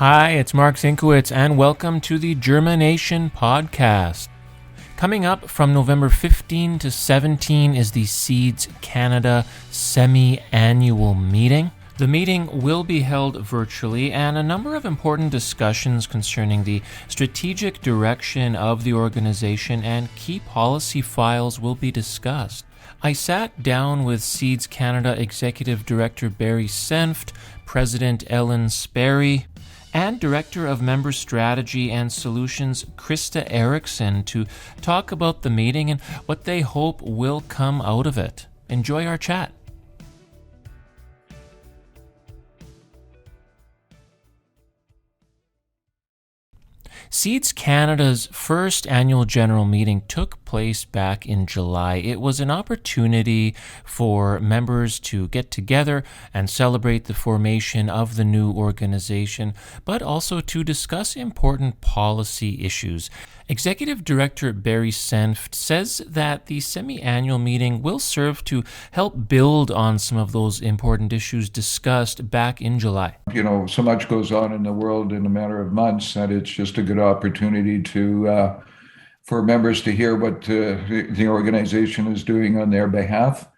Hi, it's Mark Zinkowitz, and welcome to the Germination Podcast. Coming up from November 15 to 17 is the Seeds Canada semi-annual meeting. The meeting will be held virtually, and a number of important discussions concerning the strategic direction of the organization and key policy files will be discussed. I sat down with Seeds Canada Executive Director Barry Senft, President Ellen Sperry, and Director of Member Strategy and Solutions Krista Erickson to talk about the meeting and what they hope will come out of it. Enjoy our chat. Seeds Canada's first annual general meeting took place back in July. It was an opportunity for members to get together and celebrate the formation of the new organization, but also to discuss important policy issues. Executive Director Barry Senft says that the semi-annual meeting will serve to help build on some of those important issues discussed back in July. So much goes on in the world in a matter of months that it's just a good opportunity for members to hear what the organization is doing on their behalf.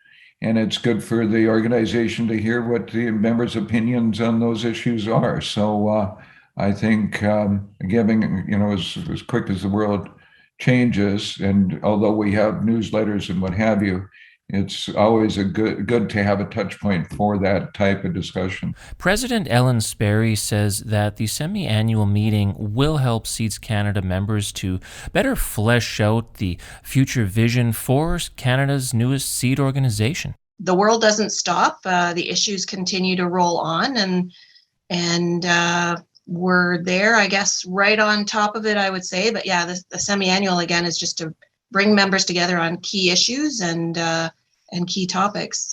And it's good for the organization to hear what the members' opinions on those issues are. So I think giving, as quick as the world changes, and although we have newsletters and what have you, it's always good to have a touch point for that type of discussion. President Ellen Sperry says that the semi-annual meeting will help Seeds Canada members to better flesh out the future vision for Canada's newest seed organization. The world doesn't stop. The issues continue to roll on, and we're there, I guess, right on top of it, I would say. But yeah, the semi-annual, again, is just to bring members together on key issues and key topics,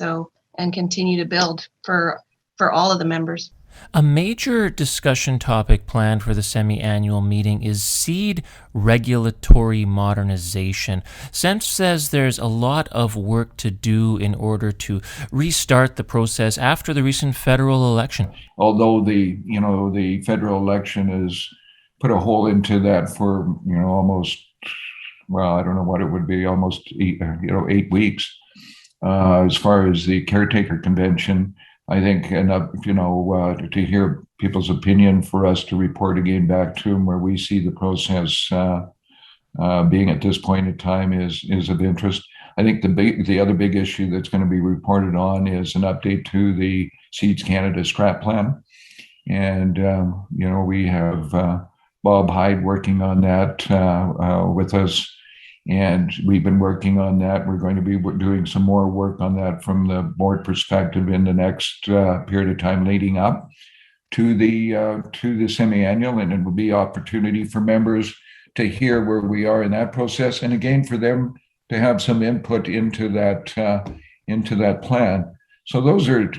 and continue to build for all of the members. A major discussion topic planned for the semi-annual meeting is seed regulatory modernization. Senft says there's a lot of work to do in order to restart the process after the recent federal election. Although the federal election has put a hole into that for almost, well, I don't know what it would be, almost 8 weeks. As far as the caretaker convention, I think enough, to hear people's opinion for us to report again back to them where we see the process being at this point in time is of interest. I think the other big issue that's going to be reported on is an update to the Seeds Canada strat plan. And, we have Bob Hyde working on that with us. And we've been working on that. We're going to be doing some more work on that from the board perspective in the next period of time leading up to the semi-annual, and it will be opportunity for members to hear where we are in that process, and again for them to have some input into that plan. So those are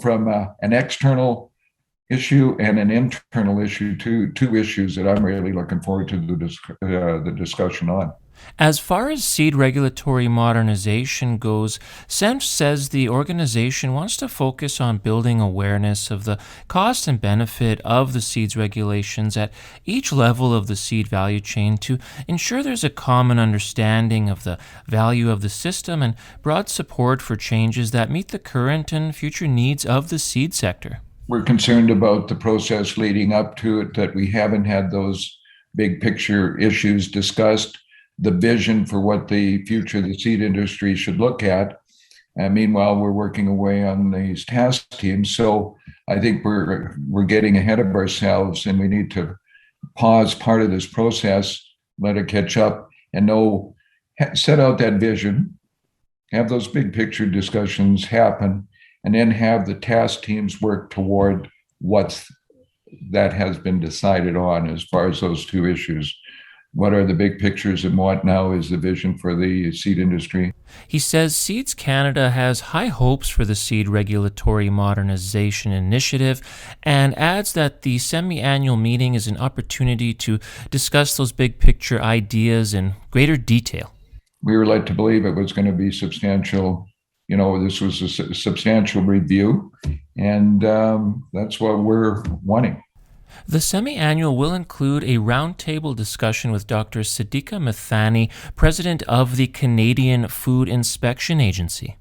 from an external issue and an internal issue, two issues that I'm really looking forward to the discussion on. As far as seed regulatory modernization goes, Senft says the organization wants to focus on building awareness of the cost and benefit of the seeds regulations at each level of the seed value chain to ensure there's a common understanding of the value of the system and broad support for changes that meet the current and future needs of the seed sector. We're concerned about the process leading up to it, that we haven't had those big picture issues discussed, the vision for what the future of the seed industry should look at. And meanwhile, we're working away on these task teams. So I think we're getting ahead of ourselves, and we need to pause part of this process, let it catch up, and set out that vision, have those big picture discussions happen, and then have the task teams work toward what that has been decided on as far as those two issues. What are the big pictures and what now is the vision for the seed industry? He says Seeds Canada has high hopes for the seed regulatory modernization initiative and adds that the semi-annual meeting is an opportunity to discuss those big picture ideas in greater detail. We were led to believe it was going to be substantial. This was a substantial review, and that's what we're wanting. The semi-annual will include a roundtable discussion with Dr. Siddiqa Mithani, president of the Canadian Food Inspection Agency.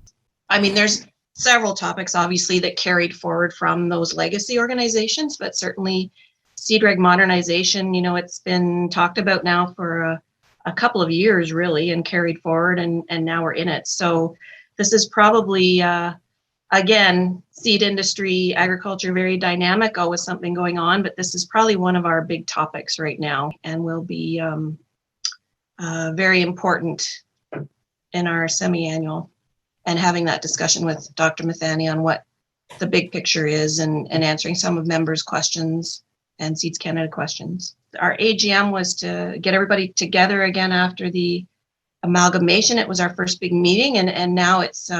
I mean, there's several topics, obviously, that carried forward from those legacy organizations, but certainly CDREG modernization, it's been talked about now for a couple of years, really, and carried forward, and now we're in it. So this is probably, again, seed industry, agriculture, very dynamic, always something going on, but this is probably one of our big topics right now and will be very important in our semi-annual, and having that discussion with Dr. Mithani on what the big picture is and answering some of members' questions and Seeds Canada questions. Our AGM was to get everybody together again after the amalgamation. It was our first big meeting, and now it's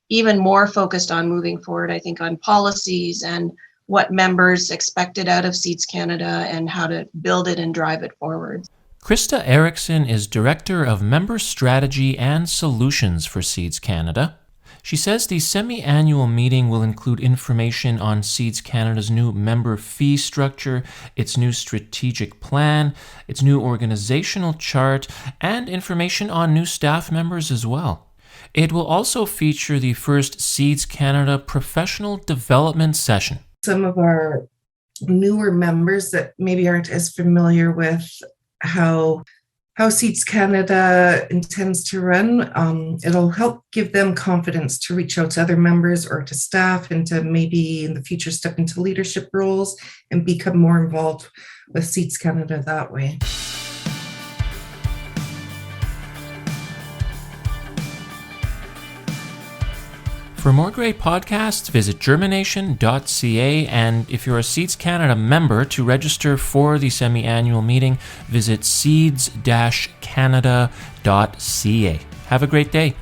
even more focused on moving forward, I think, on policies and what members expected out of Seeds Canada and how to build it and drive it forward. Krista Erickson is Director of Member Strategy and Solutions for Seeds Canada. She says the semi-annual meeting will include information on Seeds Canada's new member fee structure, its new strategic plan, its new organizational chart, and information on new staff members as well. It will also feature the first Seeds Canada professional development session. Some of our newer members that maybe aren't as familiar with how Seeds Canada intends to run, it'll help give them confidence to reach out to other members or to staff and to maybe in the future step into leadership roles and become more involved with Seeds Canada that way. For more great podcasts, visit germination.ca, and if you're a Seeds Canada member, to register for the semi-annual meeting, visit seeds-canada.ca. Have a great day.